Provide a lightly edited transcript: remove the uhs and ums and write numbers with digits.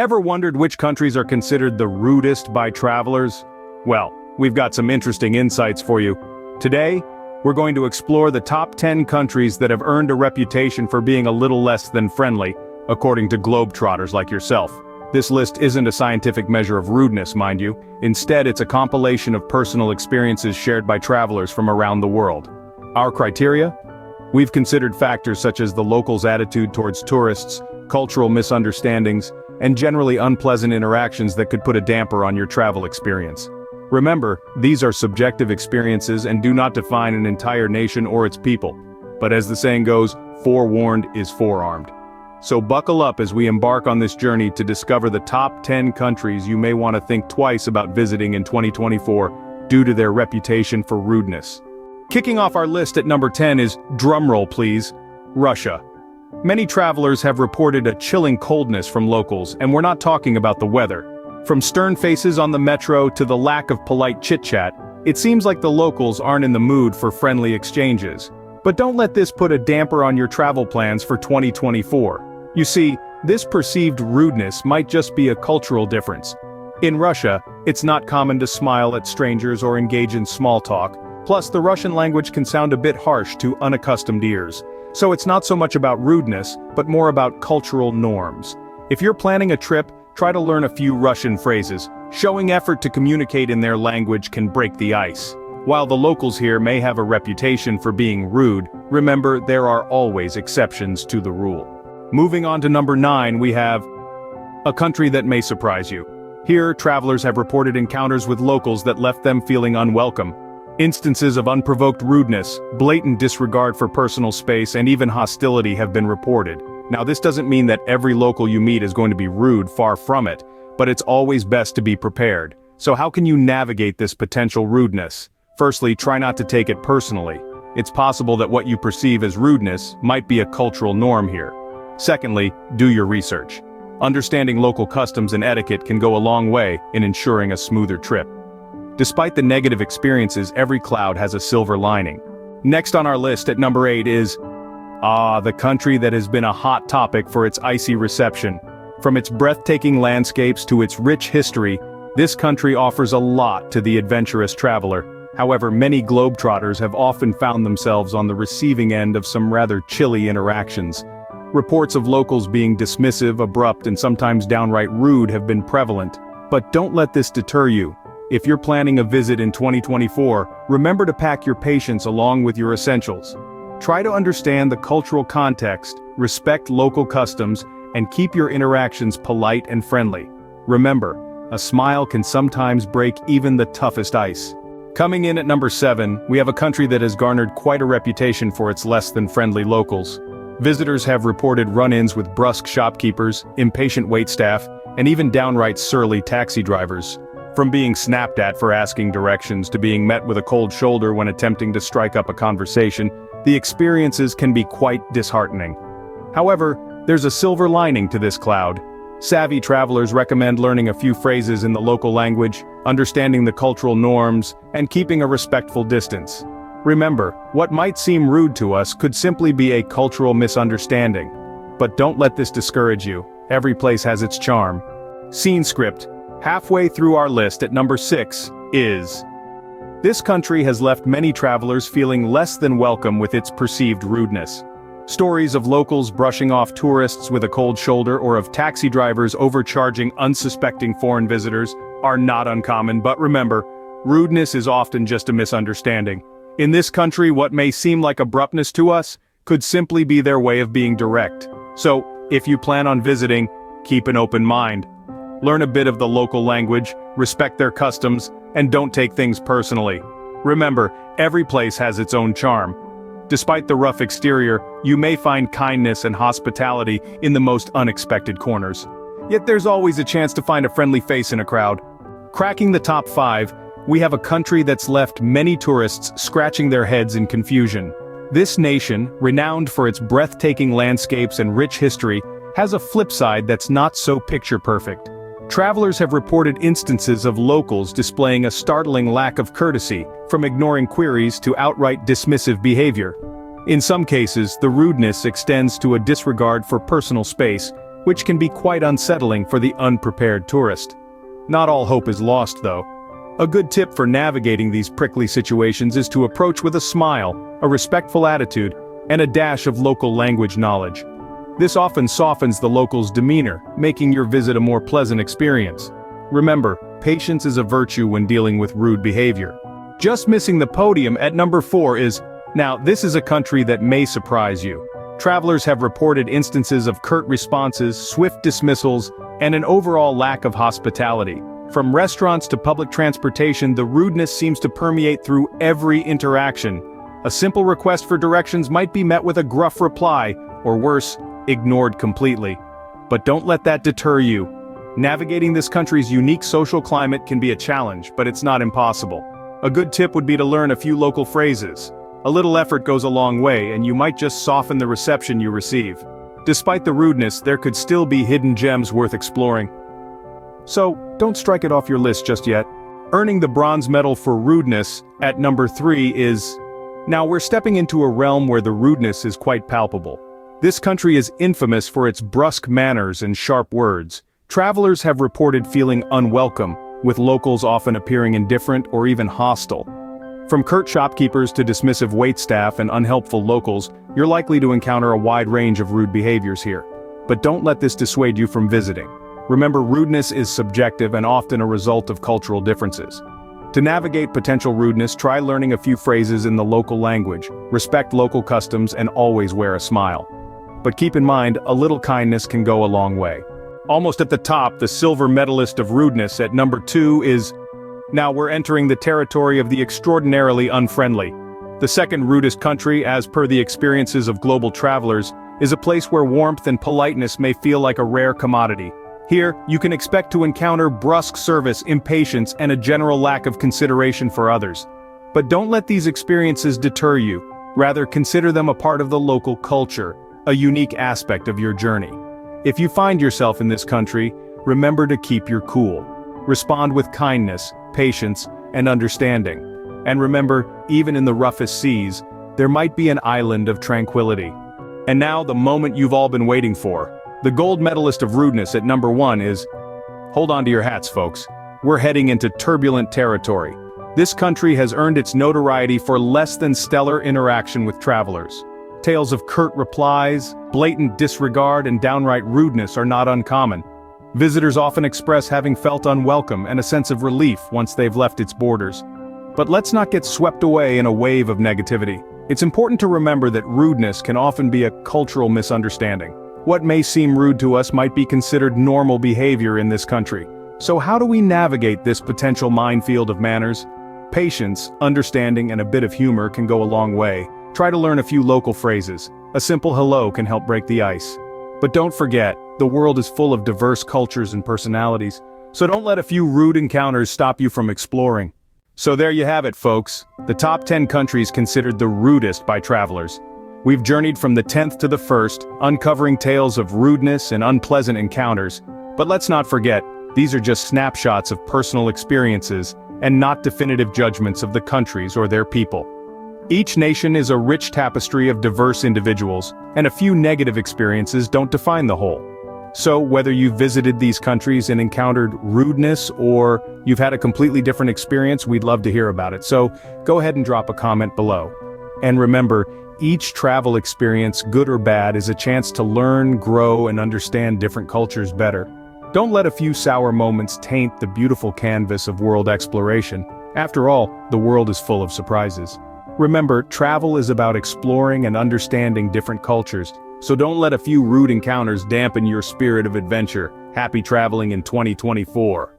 Ever wondered which countries are considered the rudest by travelers? Well, we've got some interesting insights for you. Today, we're going to explore the top 10 countries that have earned a reputation for being a little less than friendly, according to globetrotters like yourself. This list isn't a scientific measure of rudeness, mind you. Instead, it's a compilation of personal experiences shared by travelers from around the world. Our criteria? We've considered factors such as the locals' attitude towards tourists, cultural misunderstandings, and generally unpleasant interactions that could put a damper on your travel experience. Remember, these are subjective experiences and do not define an entire nation or its people. But as the saying goes, forewarned is forearmed. So buckle up as we embark on this journey to discover the top 10 countries you may want to think twice about visiting in 2024 due to their reputation for rudeness. Kicking off our list at number 10 is, drumroll please, Russia. Many travelers have reported a chilling coldness from locals, and we're not talking about the weather. From stern faces on the metro to the lack of polite chit-chat, it seems like the locals aren't in the mood for friendly exchanges. But don't let this put a damper on your travel plans for 2024. You see, this perceived rudeness might just be a cultural difference. In Russia, it's not common to smile at strangers or engage in small talk, plus the Russian language can sound a bit harsh to unaccustomed ears. So it's not so much about rudeness, but more about cultural norms. If you're planning a trip, try to learn a few Russian phrases. Showing effort to communicate in their language can break the ice. While the locals here may have a reputation for being rude, remember there are always exceptions to the rule. Moving on to number 9, we have a country that may surprise you. Here, travelers have reported encounters with locals that left them feeling unwelcome. Instances of unprovoked rudeness, blatant disregard for personal space, and even hostility have been reported. Now, this doesn't mean that every local you meet is going to be rude, far from it, but it's always best to be prepared. So how can you navigate this potential rudeness? Firstly, try not to take it personally. It's possible that what you perceive as rudeness might be a cultural norm here. Secondly, do your research. Understanding local customs and etiquette can go a long way in ensuring a smoother trip. Despite the negative experiences, every cloud has a silver lining. Next on our list at number 8 is, the country that has been a hot topic for its icy reception. From its breathtaking landscapes to its rich history, this country offers a lot to the adventurous traveler. However, many globetrotters have often found themselves on the receiving end of some rather chilly interactions. Reports of locals being dismissive, abrupt, and sometimes downright rude have been prevalent. But don't let this deter you. If you're planning a visit in 2024, remember to pack your patience along with your essentials. Try to understand the cultural context, respect local customs, and keep your interactions polite and friendly. Remember, a smile can sometimes break even the toughest ice. Coming in at number 7, we have a country that has garnered quite a reputation for its less than friendly locals. Visitors have reported run-ins with brusque shopkeepers, impatient waitstaff, and even downright surly taxi drivers. From being snapped at for asking directions to being met with a cold shoulder when attempting to strike up a conversation, the experiences can be quite disheartening. However, there's a silver lining to this cloud. Savvy travelers recommend learning a few phrases in the local language, understanding the cultural norms, and keeping a respectful distance. Remember, what might seem rude to us could simply be a cultural misunderstanding. But don't let this discourage you. Every place has its charm. Scene script. Halfway through our list at number 6 is, this country has left many travelers feeling less than welcome with its perceived rudeness. Stories of locals brushing off tourists with a cold shoulder or of taxi drivers overcharging unsuspecting foreign visitors are not uncommon, but remember, rudeness is often just a misunderstanding. In this country, what may seem like abruptness to us could simply be their way of being direct. So, if you plan on visiting, keep an open mind. Learn a bit of the local language, respect their customs, and don't take things personally. Remember, every place has its own charm. Despite the rough exterior, you may find kindness and hospitality in the most unexpected corners. Yet there's always a chance to find a friendly face in a crowd. Cracking the top 5, we have a country that's left many tourists scratching their heads in confusion. This nation, renowned for its breathtaking landscapes and rich history, has a flip side that's not so picture-perfect. Travelers have reported instances of locals displaying a startling lack of courtesy, from ignoring queries to outright dismissive behavior. In some cases, the rudeness extends to a disregard for personal space, which can be quite unsettling for the unprepared tourist. Not all hope is lost, though. A good tip for navigating these prickly situations is to approach with a smile, a respectful attitude, and a dash of local language knowledge. This often softens the locals' demeanor, making your visit a more pleasant experience. Remember, patience is a virtue when dealing with rude behavior. Just missing the podium at number 4 is, now this is a country that may surprise you. Travelers have reported instances of curt responses, swift dismissals, and an overall lack of hospitality. From restaurants to public transportation, the rudeness seems to permeate through every interaction. A simple request for directions might be met with a gruff reply, or worse, ignored completely. But don't let that deter you. Navigating this country's unique social climate can be a challenge, but it's not impossible. A good tip would be to learn a few local phrases. A little effort goes a long way, and you might just soften the reception you receive. Despite the rudeness, there could still be hidden gems worth exploring. So, don't strike it off your list just yet. Earning the bronze medal for rudeness at number 3 is... Now we're stepping into a realm where the rudeness is quite palpable. This country is infamous for its brusque manners and sharp words. Travelers have reported feeling unwelcome, with locals often appearing indifferent or even hostile. From curt shopkeepers to dismissive waitstaff and unhelpful locals, you're likely to encounter a wide range of rude behaviors here. But don't let this dissuade you from visiting. Remember, rudeness is subjective and often a result of cultural differences. To navigate potential rudeness, try learning a few phrases in the local language, respect local customs, and always wear a smile. But keep in mind, a little kindness can go a long way. Almost at the top, the silver medalist of rudeness at number 2 is... Now we're entering the territory of the extraordinarily unfriendly. The second rudest country, as per the experiences of global travelers, is a place where warmth and politeness may feel like a rare commodity. Here, you can expect to encounter brusque service, impatience, and a general lack of consideration for others. But don't let these experiences deter you. Rather, consider them a part of the local culture, a unique aspect of your journey. If you find yourself in this country, remember to keep your cool. Respond with kindness, patience, and understanding. And remember, even in the roughest seas, there might be an island of tranquility. And now, the moment you've all been waiting for. The gold medalist of rudeness at number 1 is... Hold on to your hats, folks. We're heading into turbulent territory. This country has earned its notoriety for less than stellar interaction with travelers. Tales of curt replies, blatant disregard, and downright rudeness are not uncommon. Visitors often express having felt unwelcome and a sense of relief once they've left its borders. But let's not get swept away in a wave of negativity. It's important to remember that rudeness can often be a cultural misunderstanding. What may seem rude to us might be considered normal behavior in this country. So how do we navigate this potential minefield of manners? Patience, understanding, and a bit of humor can go a long way. Try to learn a few local phrases. A simple hello can help break the ice. But don't forget, the world is full of diverse cultures and personalities, so don't let a few rude encounters stop you from exploring. So there you have it, folks. The top 10 countries considered the rudest by travelers. We've journeyed from the 10th to the 1st, uncovering tales of rudeness and unpleasant encounters. But let's not forget, these are just snapshots of personal experiences and not definitive judgments of the countries or their people. Each nation is a rich tapestry of diverse individuals, and a few negative experiences don't define the whole. So whether you've visited these countries and encountered rudeness or you've had a completely different experience, we'd love to hear about it. So go ahead and drop a comment below. And remember, each travel experience, good or bad, is a chance to learn, grow, and understand different cultures better. Don't let a few sour moments taint the beautiful canvas of world exploration. After all, the world is full of surprises. Remember, travel is about exploring and understanding different cultures, so don't let a few rude encounters dampen your spirit of adventure. Happy traveling in 2024.